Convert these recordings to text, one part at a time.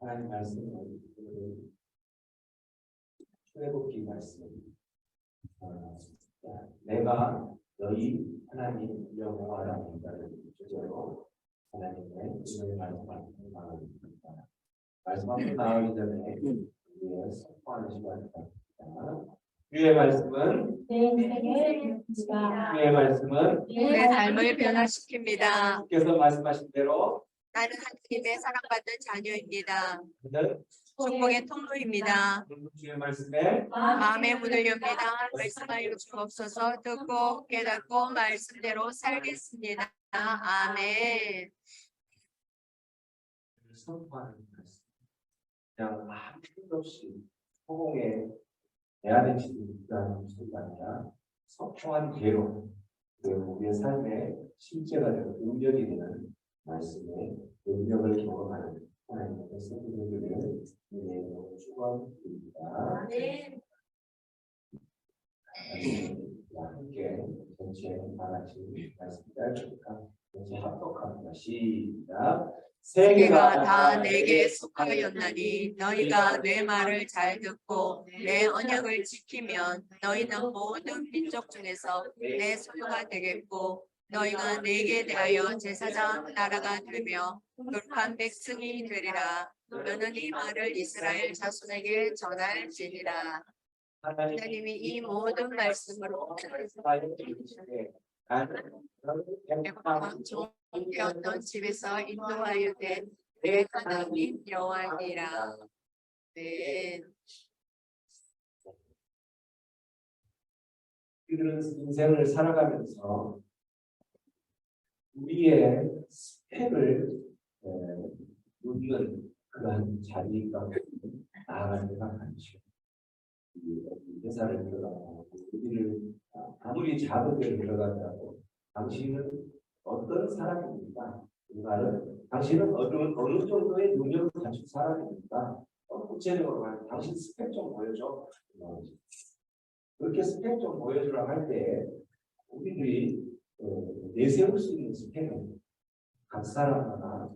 하나님 말씀은 출애굽기 말씀. 내가 너희 하나님 여호와라는 것을 주제로 하나님의 주의 말씀을 나누겠습니다. 말씀 앞으로 나가기 전에 우리의 선포하는 시간입니다. 주의 말씀은 주의 말씀은 내 삶을 변화시킵니다. 주께서 말씀하신 대로 나는 하나님의 사랑받는 자녀입니다. 그는 축복의 통로입니다. 주의 말씀에 마음의 문을 엽니다. 말씀하여 주옵소서. 듣고 깨닫고 말씀대로 살겠습니다. 아멘. 선포하는 말씀. 그냥 아무 뜻 없이 허공에 대안의 지도라는 것이 아니라 석평한 대로 우리의 삶의 실제가 되는 능력이 되는 말씀의 능력을 경험하는 하나님의 성도들을 축원드립니다. 함께 전체 다 같이 말씀을 듣까 전체 합독합니다. 시작. 세계가 다 내게 속하였나니 너희가 내 말을 잘 듣고 내 언약을 지키면 너희는 모든 민족 중에서 내 소유가 되겠고 너희가 내게 대하여 제사장 나라가 되며 거룩한 백성이 되리라. 너는 이 말을 이스라엘 자손에게 전할지니라. 하나님이 이 모든 말씀으로 행복한 종되었던 집에서 인도하여 된 내 하나님 여호와니라. 네. 우리들은 인생을 살아가면서 우리의 스펙을 묻는 그러한 자리가 나아갈 때가 많죠. 회사를 들어가고 우리를 아무리 작은 데를 들어가더라도 당신은 어떤 사람입니까? 이 말은 당신은 어느 정도의 능력을 갖춘 사람입니까? 구체적으로 말하면 당신 스펙 좀 보여줘. 그렇게 스펙 좀 보여주라고 할 때 우리들이 내세울 수 있는 스펙은 각 사람마다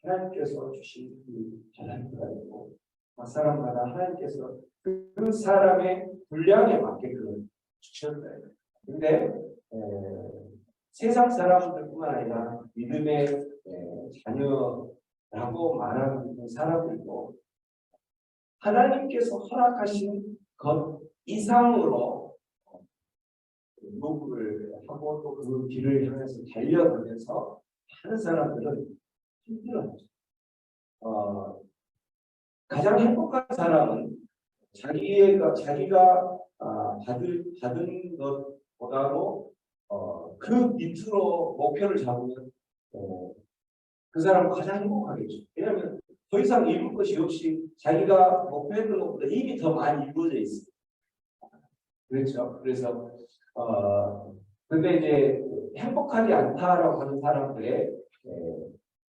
하나님께서 주신 그 탤런트가 있고 각 사람마다 하나님께서 그 사람의 분량에 맞게끔 주셨어요. 근데 세상 사람들뿐만 아니라 믿음의 자녀라고 말하는 사람들도 하나님께서 허락하신 것 이상으로 요구를 하고 또 그 길을 향해서 달려가면서 하는 사람들은 힘들어요. 가장 행복한 사람은 자기가 받은 것보다도 그 밑으로 목표를 잡으면 그 사람은 가장 행복하겠죠. 왜냐하면 더 이상 이룰 것이 없이 자기가 목표했던 것보다 이미 더 많이 이루어져 있어요. 그렇죠. 그래서 근데 이제 행복하지 않다라고 하는 사람들의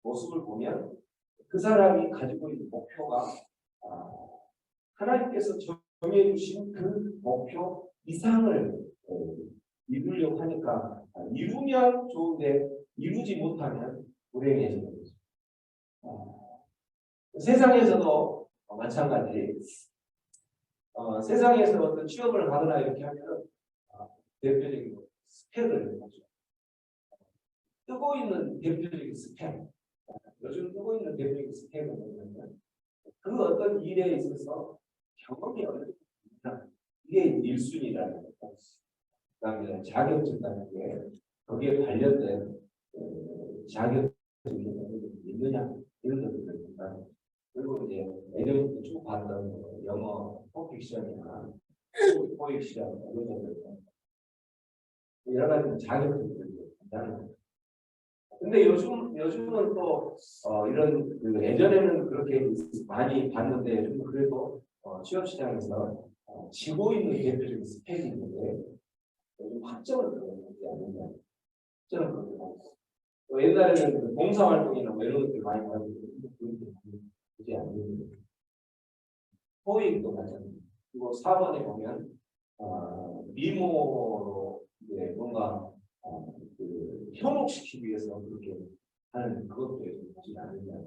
모습을 보면 그 사람이 가지고 있는 목표가 하나님께서 정해주신 그 목표 이상을 이루려고 하니까 이루면 좋은데 이루지 못하면 불행해지는 거죠. 세상에서도 마찬가지. 세상에서 어떤 취업을 하거나 이렇게 하면 대표적인 스펙을 하죠. 뜨고 있는 대표적인 스펙. 요즘 뜨고 있는 대표적인 스펙은 뭐냐면 그 어떤 일에 있어서 경험이 어렵습니다. 이게 1순위라는 거죠. 그다음에 자격증이라는 게 거기에 관련된 자격증이 있느냐 이런 것들을 본다. 그리고 이제 예전에 쭉 봤던 영어 토픽 시험이나 토익 시험 이런 것들 여러 가지 자격증들이 있다는 거죠. 근데 요즘은 또 이런 예전에는 그렇게 많이 봤는데 요즘 그래도 취업 시장에서 지고 있는 대표적인 스펙이 있는데 요즘 학점을 그러지 않느냐. 학점을 그러지 않고 옛날에는 그 봉사활동이나 뭐 이런 것들 많이 봤는데 그러지 않는 토익도 마찬가지고 그리고 4번에 보면 미모로 이제 뭔가 현혹시키기 위해서 그렇게 하는 그것도 보지 않느냐.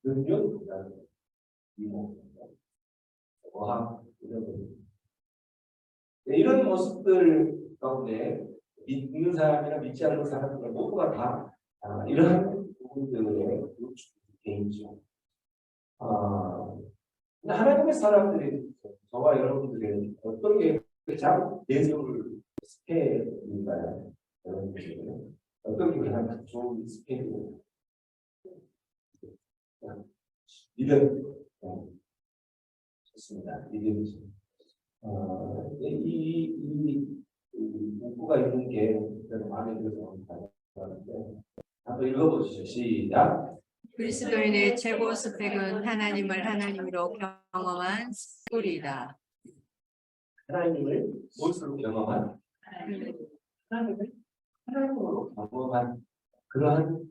능력보다는 이모, 어학 이런 것. 이런 모습들 가운데 믿는 사람이나 믿지 않는 사람들 모두가 다 이러한 부분들에 노출되어 있죠. 근데 하나님의 사람들이 저와 여러분들의 어떤 게 가장 내세울 스펙인가요? 여러분들은 어떤 게 가장 좋은 스펙이에요? 믿음. 좋습니다. 믿음이죠. 이 문구가 있는 게 마음에 들어서 하는데 한번 읽어보시죠. 시작. 그리스도인의 최고 스펙은 하나님을 하나님으로 경험한 스쿨이다. 하나님을 무엇으로 경험한? 하나님을 하나님으로 경험한 그러한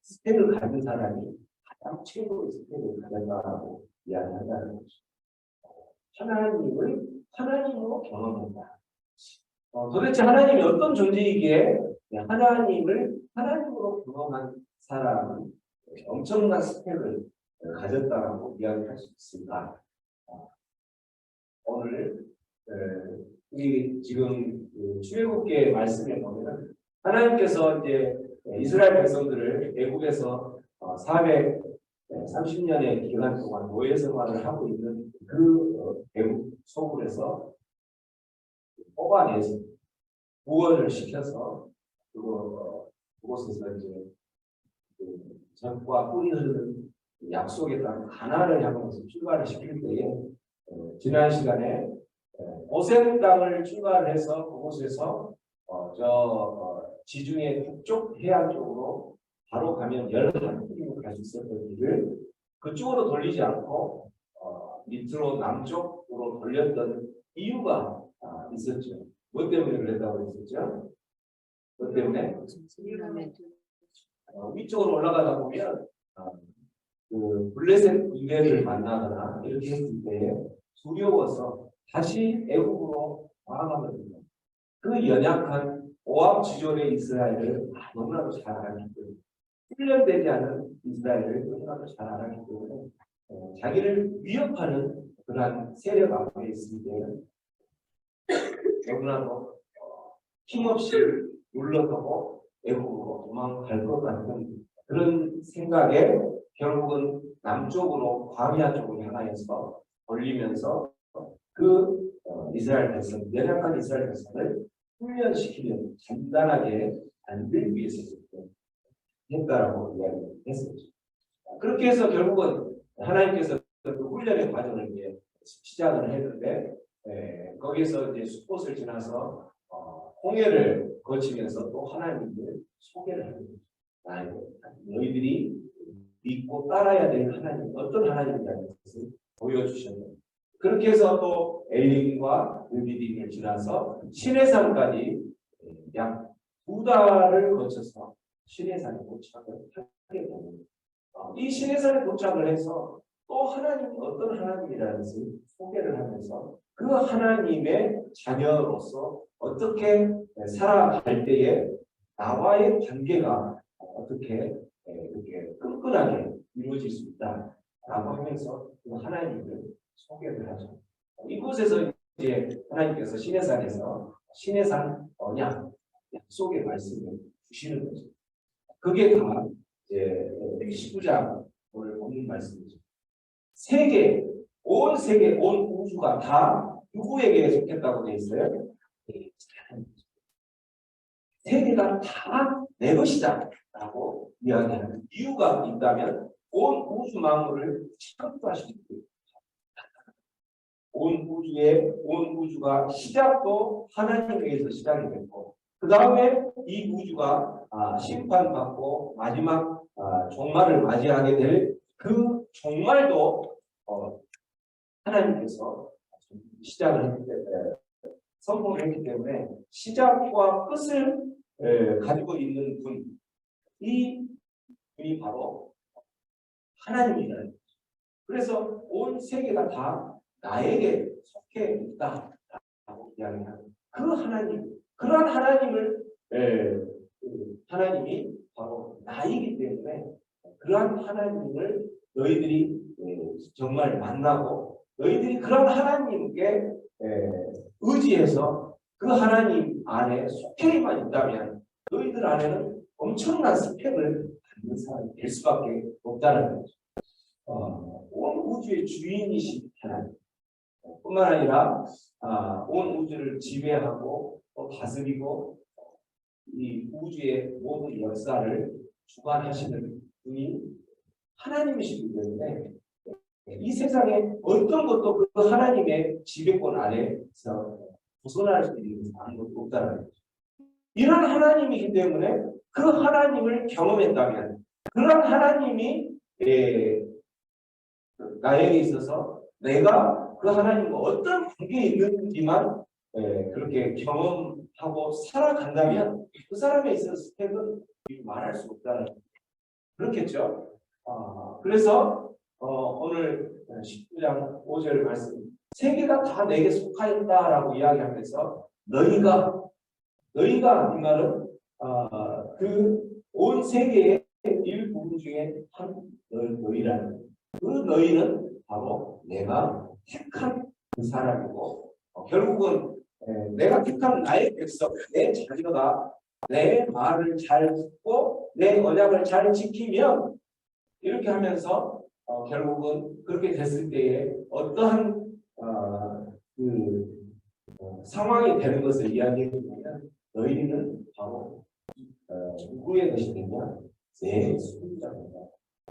스펙을 가진 사람이 가장 최고의 스펙을 가졌다고 이야기한다는 거죠. 하나님을 하나님으로 경험한다. 도대체 하나님이 어떤 존재이기에 하나님을 하나님으로 경험한 사람은 엄청난 스펙을 가졌다라고 이야기할 수 있습니다. 오늘 우리 지금 출애굽기의 말씀에 보면 하나님께서 이제 이스라엘 백성들을 애굽에서 430년의 기간 동안 노예 생활을 하고 있는 그 애굽 소굴에서 뽑아내서 구원을 시켜서 그곳에서 이제 전과 꿀이 흐르는 약속에 따른 가나안을 향해서 출발을 시킬 때에 지난 시간에 고센 땅을 출발해서 그곳에서 지중해 북쪽 해안 쪽으로 바로 가면 11길로 갈 수 있었던 길을 그쪽으로 돌리지 않고 밑으로 남쪽으로 돌렸던 이유가 있었죠. 뭐 때문에 그랬다고 했었죠? 뭐 때문에? 위쪽으로 올라가다 보면 그 블레셋 군대를 만나거나 이렇게 했을 때 두려워서 다시 애국으로 돌아가거든요. 그 연약한 오합지졸의 이스라엘을 너무나도 잘 알았기 때문에 훈련되지 않은 이스라엘을 너무나도 잘 알았기 때문에 자기를 위협하는 그러한 세력 앞에 있을 때는 너무나도 힘없이 물러서고 애국으로 도망갈 것 같은 그런 생각에 결국은 남쪽으로 광야 쪽을 향하여서 돌리면서 그 이스라엘 백성, 연약한 이스라엘 백성을 훈련시키면 간단하게 만들기 위해서 했다라고 이야기했었죠. 그렇게 해서 결국은 하나님께서 그 훈련의 과정을 이제 시작을 했는데 거기에서 이제 숫곳을 지나서 홍해를 거치면서 또 하나님을 소개를 합니다. 너희들이 믿고 따라야 될 하나님, 어떤 하나님이라는 것을 보여주셨는데 그렇게 해서 또 엘림과 르비딤을 지나서 시내산까지 약 2달을 거쳐서 시내산에 도착을 하게 됩니다. 이 시내산에 도착을 해서 또 하나님이 어떤 하나님이라는 것을 소개를 하면서 그 하나님의 자녀로서 어떻게 살아갈 때에 나와의 관계가 어떻게 이렇게 끈끈하게 이루어질 수 있다라고 하면서 그 하나님을 소개를 하죠. 이곳에서 이제 하나님께서 시내산 언약 약속의 말씀을 주시는 거죠. 그게 다 이제 19장 오늘 본문 말씀이죠. 온 세계, 온 우주가 다 누구에게 속했다고 되어 있어요? 세계가 다 내 것이다 라고 이야기하는 이유가 있다면 온 우주 만물을 창조하시고 온 우주가 시작도 하나님께서 시작이 됐고 그 다음에 이 우주가 심판받고 마지막 종말을 맞이하게 될 그 종말도 하나님께서 시작을 했기 때문에 선포를 했기 때문에 시작과 끝을 가지고 있는 분, 이 분이 바로 하나님이라는 거죠. 그래서 온 세계가 다 나에게 속해 있다라고 이야기하는 그 하나님, 그러한 하나님을 하나님이 바로 나이기 때문에 그러한 하나님을 너희들이 정말 만나고 너희들이 그런 하나님께 의지해서 그 하나님 안에 속해만 있다면 너희들 안에는 엄청난 스펙을 받는 사람이 될 수밖에 없다는 거죠. 온 우주의 주인이신 하나님 뿐만 아니라 온 우주를 지배하고 또 다스리고 이 우주의 모든 역사를 주관하시는 분이 하나님이시기 때문에 이 세상에 어떤 것도 그 하나님의 지배권 아래서 벗어날 수 있는 아무것도 없다는 거죠. 이런 하나님이기 때문에 그 하나님을 경험했다면 그런 하나님이 나에게 있어서 내가 그 하나님과 어떤 관계에 있는지만 그렇게 경험하고 살아간다면 그 사람에 있어서 스펙은 말할 수 없다는 거죠. 그렇겠죠. 그래서 오늘 19장 5절 말씀 세계가 다 내게 속하였다라고 이야기하면서 너희가 이 말은 그 온 세계의 일부분 중에 한 너희라는 그 너희는 바로 내가 택한 그 사람이고 결국은 내가 택한 나의 백성 내 자녀가 내 말을 잘 듣고 내 언약을 잘 지키면 이렇게 하면서 결국은 그렇게 됐을 때에 어떠한 상황이 되는 것을 이야기해보면 너희는 바로 누구의 것이 되냐? 내 소유자입니다.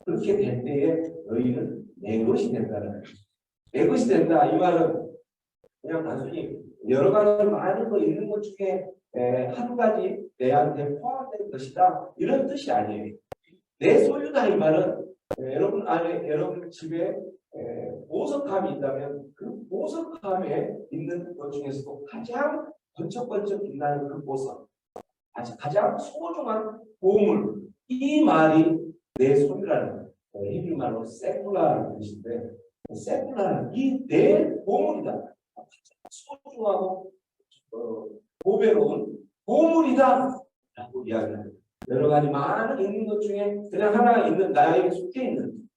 그렇게 될 때에 너희는 내 것이 된다는 것이죠. 내 것이 된다. 이 말은 그냥 단순히 여러 가지 많은 거 있는 것 중에 한 가지 내한테 포함된 것이다. 이런 뜻이 아니에요. 내 소유다 이 말은 여러분 안에 여러분 집에 보석함이 있다면 그 보석함에 있는 것 중에서도 가장 번쩍번쩍 빛나는 그 보석 가장 소중한 보물 이 말이 내 소유라는 히브리 말로 세쿨라라는 뜻인데 세쿨라는 이 내 보물이다. 소중하고 보배로운 보물이다 라고 이야기합니다. 여러 가지 많은 있는 것 중에 그냥 하나 있는 나에게 속해 있는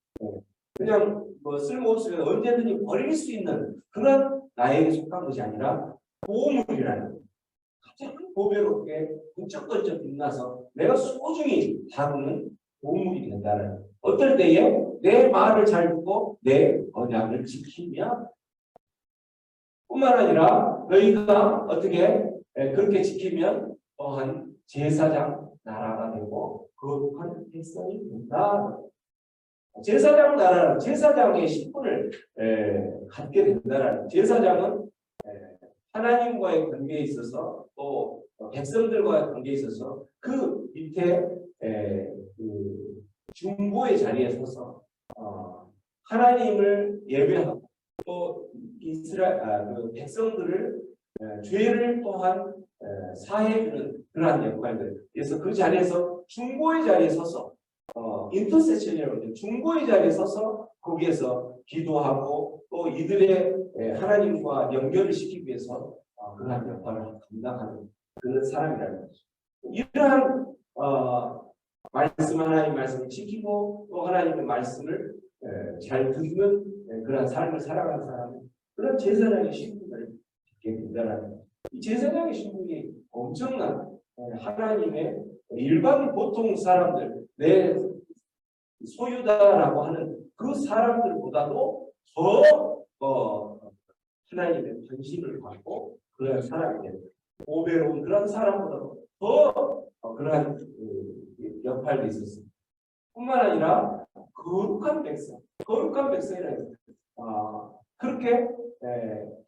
그냥 쓸모없으면 언제든지 버릴 수 있는 그런 나에게 속한 것이 아니라 보물이라는 가장 보배롭게 번쩍번쩍 빛나서 내가 소중히 다루는 보물이 된다는 어떨 때에 내 말을 잘 듣고 내 언약을 지키며 뿐만 아니라 너희가 어떻게 그렇게 지키면 또한 제사장 나라가 되고 거룩한 백성이 된다. 제사장 나라, 제사장의 신분을 갖게 된다는 제사장은 하나님과의 관계에 있어서 또 백성들과의 관계에 있어서 그 밑에 그 중보의 자리에 서서 하나님을 예배하고 또 그 백성들을 죄를 또한 사해주는 그러한 역할들. 그래서 그 자리에서 중보의 자리에 서서 인터세션이라고 하죠. 중보의 자리에 서서 거기에서 기도하고 또 이들의 하나님과 연결을 시키기 위해서 그러한 역할을 감당하는 그런 사람이라는 거죠. 이러한 말씀 하나님 말씀을 지키고 또 하나님의 말씀을 잘 듣는 그런 삶을 살아가는 사람은 그런 제사장의 신분을 갖게 된다는 거죠. 이 제사장의 신분이 엄청난 하나님의 일반 보통 사람들 내 소유다라고 하는 그 사람들보다도 더 하나님의 관심을 받고 그런 사람이 됩니다. 보배로운 그런 사람보다도 더 그러한 역할이 있었습니다. 뿐만 아니라 거룩한 백성이라는 그렇게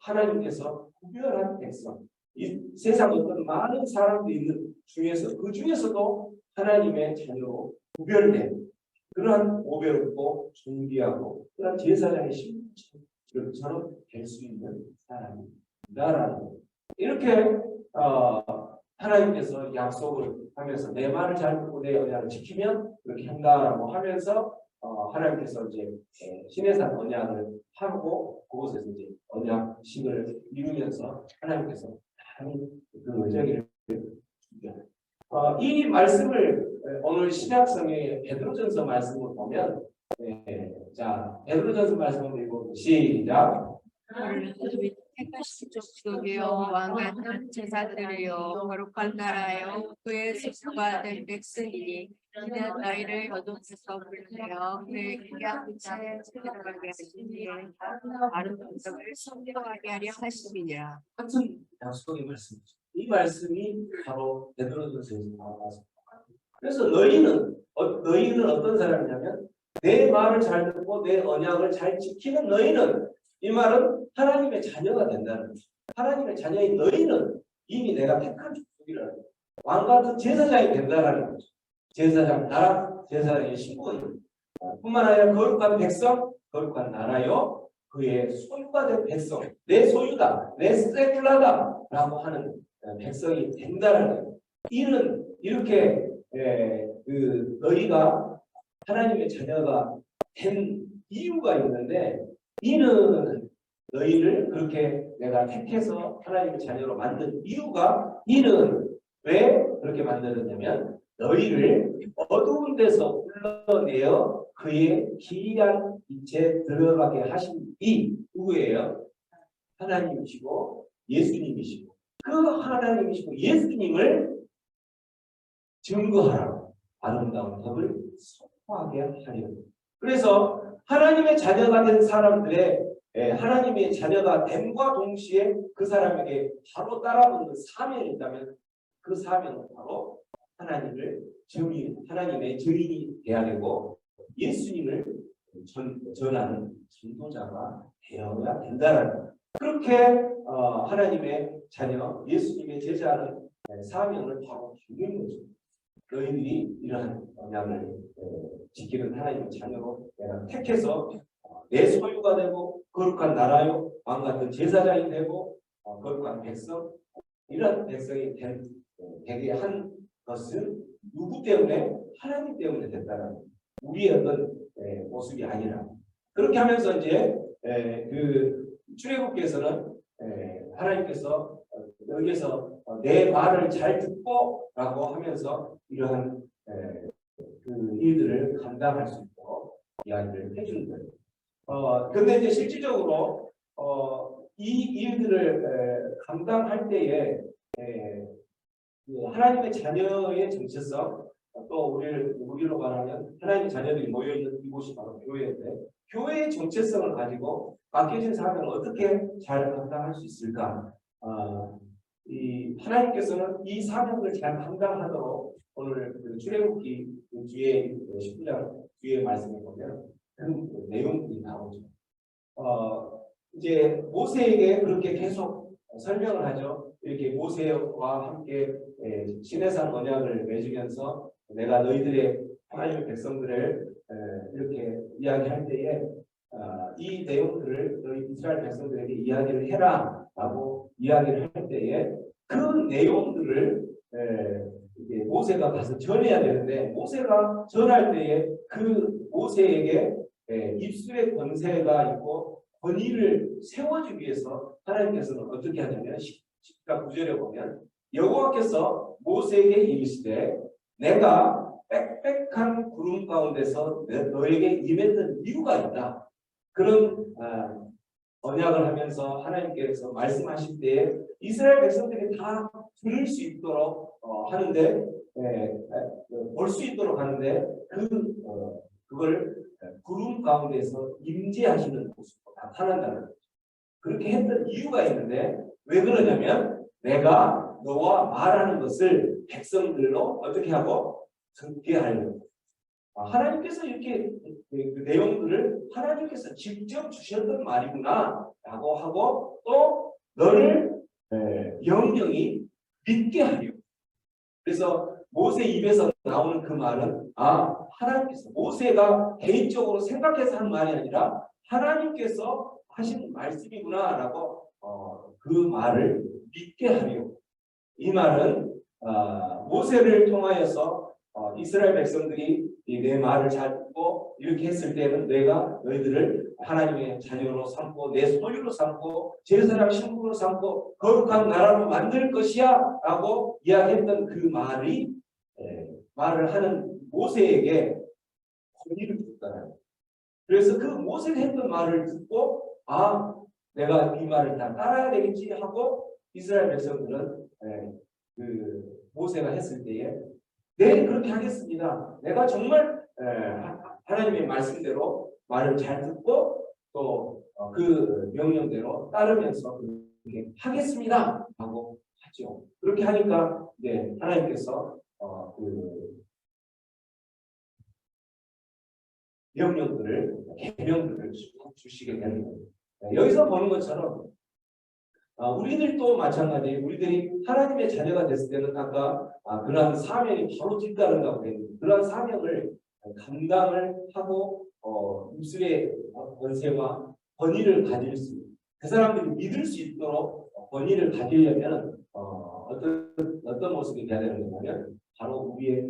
하나님께서 구별한 백성 이 세상 어떤 많은 사람들이 있는 중에서 그 중에서도 하나님의 자녀로 구별된 그러한 보배롭고 존귀하고 그러한 제사장의 신분처럼 될 수 있는 사람이다라는 이렇게 하나님께서 약속을 하면서 내 말을 잘 듣고 내 언약을 지키면 그렇게 한다라고 하면서 하나님께서 이제 시내산 언약을 하고 그곳에서 이제 언약식을 이루면서 하나님께서 그 저기를 이 말씀을 오늘 신약성의 베드로전서 말씀을 보면 자, 베드로전서 말씀을 읽고 시작. 너를 택하신 족속이요 왕과 제사들이요 거룩한 나라요 그의 소수가 된 백성이니 이는 너희를 어둠에서 불러내어 그의 귀한 빛에 들어가게 하시니 바른 정성을 선교하게 하려 하심이니라. 같은 약속의 말씀이죠. 이 말씀이 바로 베드로전서에서 나왔습니다. 그래서 너희는 어떤 사람이냐면 내 말을 잘 듣고 내 언약을 잘 지키는 너희는, 이 말은 하나님의 자녀가 된다는 거죠. 하나님의 자녀인 너희는 이미 내가 택한 족속이라는 거죠. 왕 같은 제사장이 된다는 거죠. 제사장, 나라 제사장의 신분이 뿐만 아니라 거룩한 백성, 거룩한 나라요 그의 소유가 된 백성, 내 소유다, 내 세kul라다 라고 하는 백성이 된다는 거예요. 이는 이렇게 너희가 하나님의 자녀가 된 이유가 있는데, 이는 너희를 그렇게 내가 택해서 하나님의 자녀로 만든 이유가, 이는 왜 그렇게 만들었냐면 너희를 어두운 데서 불러내어 그의 기이한 빛에 들어가게 하신 이 누구예요? 하나님이시고 예수님이시고, 그 하나님이시고 예수님을 증거하라고, 아름다운 법을 선포하게 하려고. 그래서 하나님의 자녀가 된 사람들의 하나님의 자녀가 됨과 동시에 그 사람에게 바로 따라붙는 사명이 있다면, 그 사명은 바로 하나님의 증인이 되어야 되고 예수님을 전하는 전도자가 되어야 된다는 거예요. 그렇게 하나님의 자녀, 예수님의 제자는 사명을 바로 주는 거죠. 너희들이 이러한 언약을 지키는 하나님의 자녀로 내가 택해서 내 소유가 되고 거룩한 나라요 왕 같은 제사장이 되고 거룩한 백성, 이러한 백성이 되게 한 것은 누구 때문에? 하나님 때문에 됐다는 우리의 어떤 모습이 아니라. 그렇게 하면서 이제 그 출애굽께서는 하나님께서 여기에서 내 말을 잘 듣고 라고 하면서 이러한 그 일들을 감당할 수 있도록 이야기를 해주는 거예요. 근데 이제 실질적으로 이 일들을 감당할 때에 그 하나님의 자녀의 정체성, 또 우리로 말하면 하나님의 자녀들이 모여있는 이곳이 바로 교회인데, 교회의 정체성을 가지고 맡겨진 사람을 어떻게 잘 감당할 수 있을까? 이 하나님께서는 이 사명을 잘 감당하도록 오늘 그 출애굽기 뒤에 19장 뒤에 말씀에 보면 그 내용들이 나오죠. 이제 모세에게 그렇게 계속 설명을 하죠. 이렇게 모세와 함께 시내산 언약을 맺으면서 내가 너희들의 하나님의 백성들을 이렇게 이야기할 때에 이 내용들을 너희 이스라엘 백성들에게 이야기를 해라 라고 이야기를 할 때에 그 내용들을 이제 모세가 가서 전해야 되는데, 모세가 전할 때에 그 모세에게 입술의 권세가 있고 권위를 세워주기 위해서 하나님께서는 어떻게 하냐면 10장 9절에 보면 여호와께서 모세에게 이르시되 내가 빽빽한 구름 가운데서 너에게 임했던 이유가 있다. 그런 언약을 하면서 하나님께서 말씀하실 때에 이스라엘 백성들이 다 들을 수 있도록 하는데, 볼 수 있도록 하는데 그걸 구름 가운데서 임재하시는 모습으로 나타난다는 거죠. 그렇게 했던 이유가 있는데, 왜 그러냐면 내가 너와 말하는 것을 백성들로 어떻게 하고 듣게 하려고. 하나님께서 이렇게 그 내용들을 하나님께서 직접 주셨던 말이구나 라고 하고, 또 너를 영영이 믿게 하려고. 그래서 모세 입에서 나오는 그 말은 하나님께서, 모세가 개인적으로 생각해서 한 말이 아니라 하나님께서 하신 말씀이구나 라고 그 말을 믿게 하려고. 이 말은 모세를 통하여서 이스라엘 백성들이 내 말을 잘 듣고 이렇게 했을 때는 내가 너희들을 하나님의 자녀로 삼고 내 소유로 삼고 제사장 신분으로 삼고 거룩한 나라로 만들 것이야 라고 이야기했던 그 말을 하는 모세에게 권위를 줬잖아요. 그래서 그 모세가 했던 말을 듣고 내가 이 말을 다 따라야 되겠지 하고 이스라엘 백성들은 그 모세가 했을 때에 네 그렇게 하겠습니다. 내가 정말 하나님의 말씀대로 말을 잘 듣고 또 그 명령대로 따르면서 그렇게 하겠습니다 하고 하죠. 그렇게 하니까 하나님께서 그 명령들을 계명들을 주시게 되는 거예요. 여기서 보는 것처럼 우리들도 마찬가지 우리들이 하나님의 자녀가 됐을 때는 아까 그러한 사명이 바로 뒤따른다고 했는데 그러한 사명을 감당을 하고 입술의 권세와 권위를 가질 수 그 사람들이 믿을 수 있도록 권위를 가지려면 어떤 모습이 돼야 되는 거냐면 바로 우리의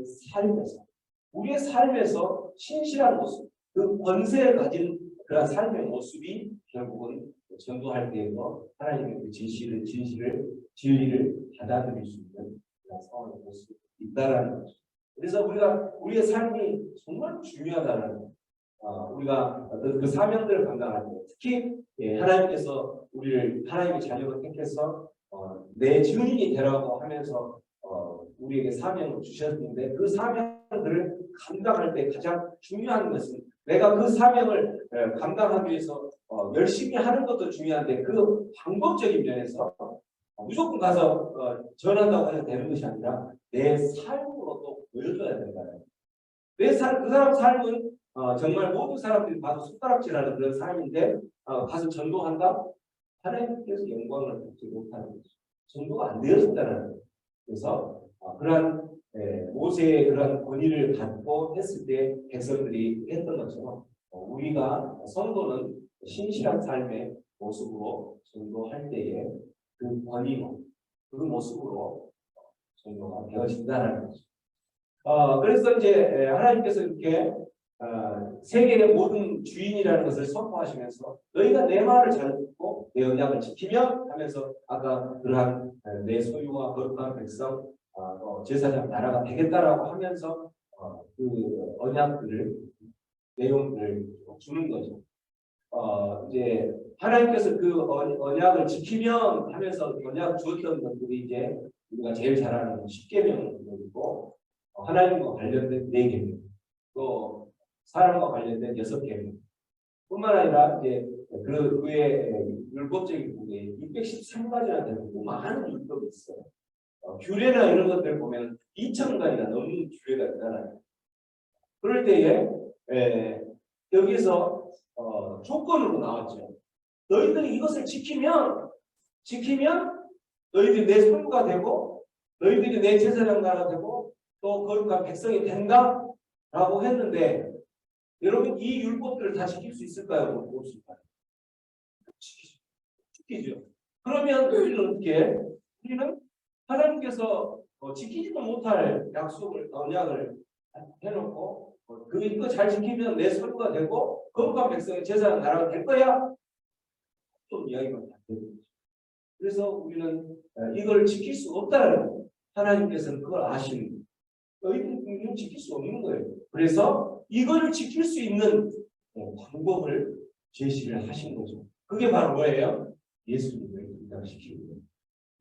삶에서 신실한 모습 그 권세를 가진 그런 삶의 모습이 결국은 전도할 때에도 하나님의 그 진리를 받아들일 수 있는 그런 상황의 모습이 있다라는 거죠. 그래서 우리의 삶이 정말 중요하다는 우리가 그 사명들을 감당할 때 특히 하나님께서 우리를 하나님의 자녀로 택해서 내 증인이 되라고 하면서 우리에게 사명을 주셨는데 그 사명들을 감당할 때 가장 중요한 것은 내가 그 사명을 감당하기 위해서 열심히 하는 것도 중요한데 그 방법적인 면에서 무조건 가서 전한다고 해서 되는 것이 아니라 내 삶으로 또 보여줘야 된다는 그 사람 삶은 정말 모든 사람들이 봐도 손가락질하는 그런 삶인데 가서 전도한다? 하나님께서 영광을 받지 못하는 거죠. 전도가 안 되어진다는 거죠. 그래서 그러한 모세의 그런 권위를 갖고 했을 때 백성들이 했던 것처럼 우리가 성도는 신실한 삶의 모습으로 전도할 때에 그 권위로 그 모습으로 전도가 되어진다는 거죠. 그래서 이제 하나님께서 이렇게 세계의 모든 주인이라는 것을 선포하시면서 너희가 내 말을 잘 듣고 내 언약을 지키면 하면서 아까 그러한 내 소유와 거룩한 백성 제사장 나라가 되겠다라고 하면서 그 언약들을 내용들을 주는 거죠. 이제 하나님께서 그 언약을 지키면 하면서 언약 주었던 것들이 이제 우리가 제일 잘 아는 10계명이고 하나님과 관련된 4계명 또 사람과 관련된 6계명 뿐만 아니라 이제 그 외에 율법적인 부분에 613가지나 되는 많은 율법이 있어요. 규례나 이런 것들 보면 2,000가지가 넘는 규례가 있잖아요. 그럴 때에 여기서 조건으로 나왔죠. 너희들이 이것을 지키면 너희들이 내 소유가 되고 너희들이 내 제사장나라 되고 또 거룩한 백성이 된다라고 했는데 여러분 이 율법들을 다 지킬 수 있을까요? 못 지킬까요? 지키죠. 그러면 우리는 어떻게? 우리는 하나님께서 지키지도 못할 약속을 언약을 해놓고 이거 잘 지키면 내 소유가 되고 거룩한 백성의 제사장 나라가 될 거야. 좀 이야기가 안 되는 거죠. 그래서 우리는 이걸 지킬 수 없다는 거예요. 하나님께서는 그걸 아시는 거예요. 너희는 지킬 수 없는 거예요. 그래서 이거를 지킬 수 있는 방법을 제시를 하신 거죠. 그게 바로 뭐예요? 예수님을 등장시키는 거예요.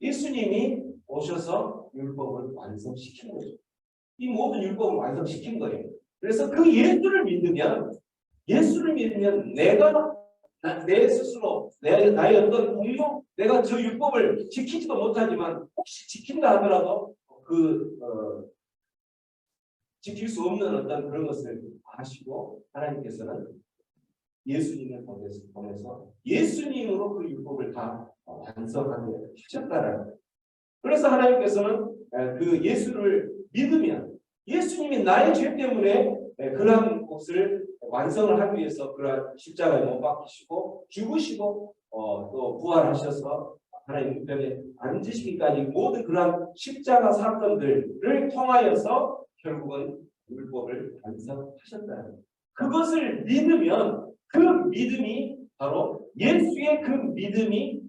예수님이 오셔서 율법을 완성시킨 거죠. 이 모든 율법을 완성시킨 거예요. 그래서 그 예수를 믿으면 내가 내 스스로 나의 어떤 공로 내가 저 율법을 지키지도 못하지만 혹시 지킨다 하더라도 지킬 수 없는 어떤 그런 것을 아시고 하나님께서는 예수님을 보내서 예수님으로 그 율법을 다 완성하게 하셨다라는 거예요. 그래서 하나님께서는 그 예수를 믿으면 예수님이 나의 죄 때문에 그러한 것을 완성을 하기 위해서 그러한 십자가에 못 박히시고 죽으시고 또 부활하셔서 하나님 우편에 앉으시기까지 모든 그러한 십자가 사건들을 통하여서 결국은 율법을 완성하셨다는 거예요. 그것을 믿으면 그 믿음이 바로 예수의 그 믿음이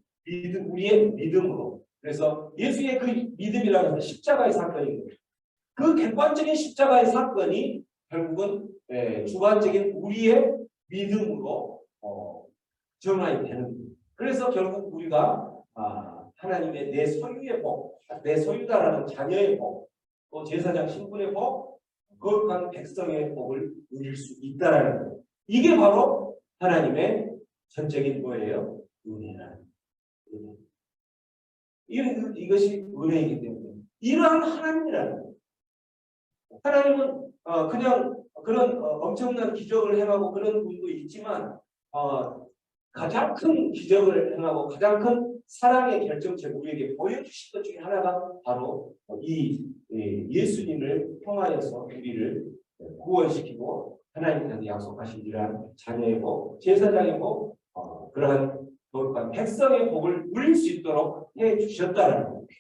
우리의 믿음으로 그래서 예수의 그 믿음이라는 것은 십자가의 사건입니다. 그 객관적인 십자가의 사건이 결국은 주관적인 우리의 믿음으로 정하게 되는 거예요. 그래서 결국 우리가 하나님의 내 소유의 복, 내 소유다라는 자녀의 복, 또 제사장 신분의 복, 거룩한 백성의 복을 누릴 수 있다라는 거예요. 이게 바로 하나님의 전적인 뭐예요? 은혜라는 거예요. 이것이 은혜이기 때문에 이러한 하나님이라는 거예요. 하나님은 그냥 그런 엄청난 기적을 행하고 그런 분도 있지만 가장 큰 기적을 행하고 가장 큰 사랑의 결정체를 우리에게 보여주신 것 중에 하나가 바로 이 예수님을 통하여서 우리를 구원시키고 하나님께서 약속하신 이러한 자녀의 복, 제사장의 복, 그러한 거룩한 백성의 복을 누릴 수 있도록 해주셨다는 겁니다.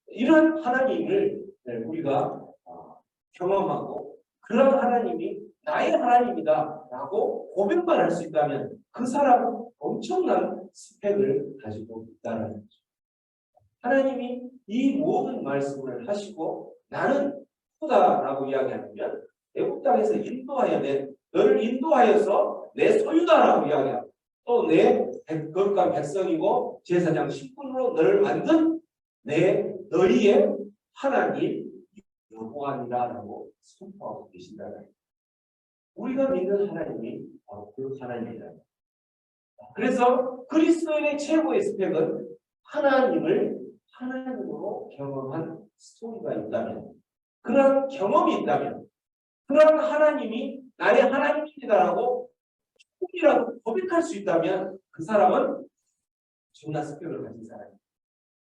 이런 하나님을 우리가 경험하고 그런 하나님이 나의 하나님이다라고 고백만 할 수 있다면 그 사람은 엄청난 스펙을 가지고 있다는 거죠. 하나님이 이 모든 말씀을 하시고 나는 후다라고 이야기하면 애국 땅에서 너를 인도하여서 내 소유다라고 이야기하고 또 내 거룩한 백성이고 제사장 신분으로 너를 만든 너희의 하나님 여호와니라라고 선포하고 계신다는 거예요. 우리가 믿는 하나님이 바로 그 하나님이다. 그래서 그리스도인의 최고의 스펙은 하나님을 하나님으로 경험한 스토리가 있다면, 그런 경험이 있다면, 그런 하나님이 나의 하나님이다라고 조금이라도 고백할 수 있다면 그 사람은 존나 스펙을 가진 사람입니다.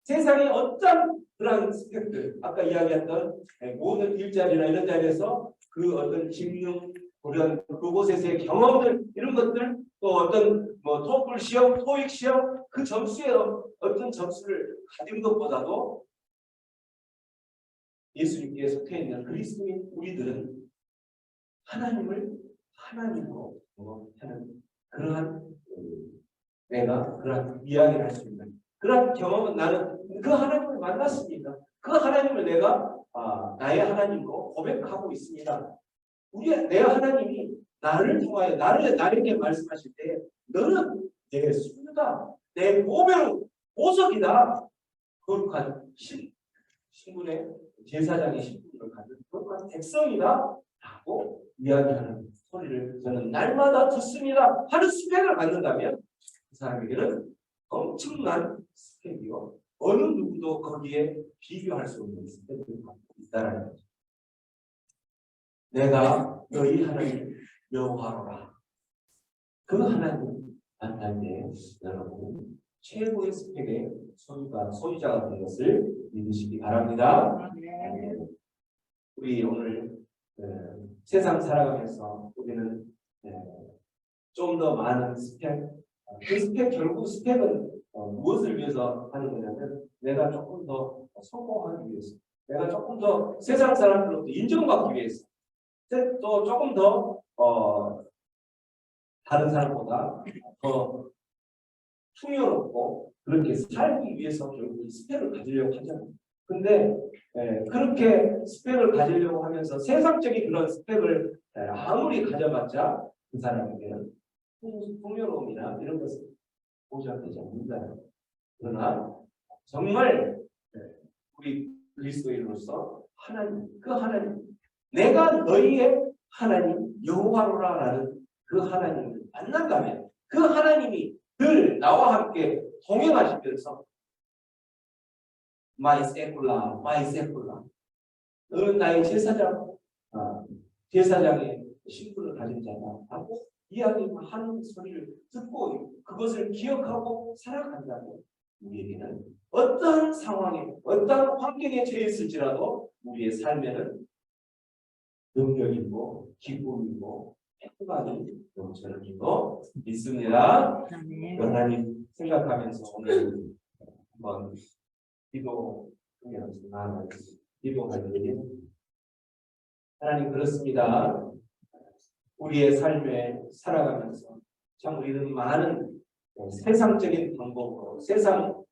세상의 어떤 그런 스펙들, 아까 이야기했던 모든 일자리나 이런 자리에서 그 어떤 직능, 그런 그곳에서의 경험들, 이런 것들, 또 어떤 토플 시험, 토익 시험, 그 점수에 어떤 점수를 가진 것보다도 예수님께 속해 있는 그리스도인 우리들은 하나님을 하나님으로 하는 그러한 내가 그러한 이야기를 할 수 있는 그러한 경험은 나는 그 하나님을 만났습니다. 그 하나님을 내가 나의 하나님으로 고백하고 있습니다. 내 하나님이 나를 통하여 나에게 말씀하실 때 너는 내 수유다, 내 보석이다. 거룩한 신분의 제사장의 신분을 가진 거룩한 백성이다 라고 이야기하는 소리를 저는 날마다 듣습니다 하는 스펙을 갖는다면 그 사람에게는 엄청난 스펙이요, 어느 누구도 거기에 비교할 수 없는 스펙을 갖고 있다는 거죠. 내가 너희 하나님 여호와로라. 그 하나님 만날 때 여러분 최고의 스펙의 소유자가 된 것을 믿으시기 바랍니다. 우리 오늘 세상 살아가면서 우리는 좀 더 많은 스펙, 그 스펙, 결국 스펙은 무엇을 위해서 하는 거냐면 내가 조금 더 성공하기 위해서, 내가 조금 더 세상 사람들로부터 인정받기 위해서, 또 조금 더 다른 사람보다 더 풍요롭고 그렇게 살기 위해서 결국 스펙을 가지려고 하잖아요. 근데 그렇게 스펙을 가지려고 하면서 세상적인 그런 스펙을 아무리 가져봤자 그 사람에게는 풍요로움이나 이런 것을 보장되지 않는다. 그러나 정말 우리 그리스도인으로서 하나님, 그 하나님, 내가 너희의 하나님 여호와로라라는 그 하나님을 만난다면 그 하나님이 늘 나와 함께 동행하시면서 마이세kul라, 마이세kul라, 너는 나의 제사장의 신분을 가진 자다 하고 이야기하는 소리를 듣고 그것을 기억하고 살아간다면 우리에게는 어떤 상황에, 어떤 환경에 처했을지라도 우리의 삶에는 능력이고 기쁨이고 행복이 넘치는 줄로 믿습니다. 하나님 생각하면서 오늘 한번 기도하면서 나아가겠습니다. 기도할 때 하나님, 그렇습니다. 우리의 삶에 살아가면서 참 우리는 많은 세상적인 방법으로 세상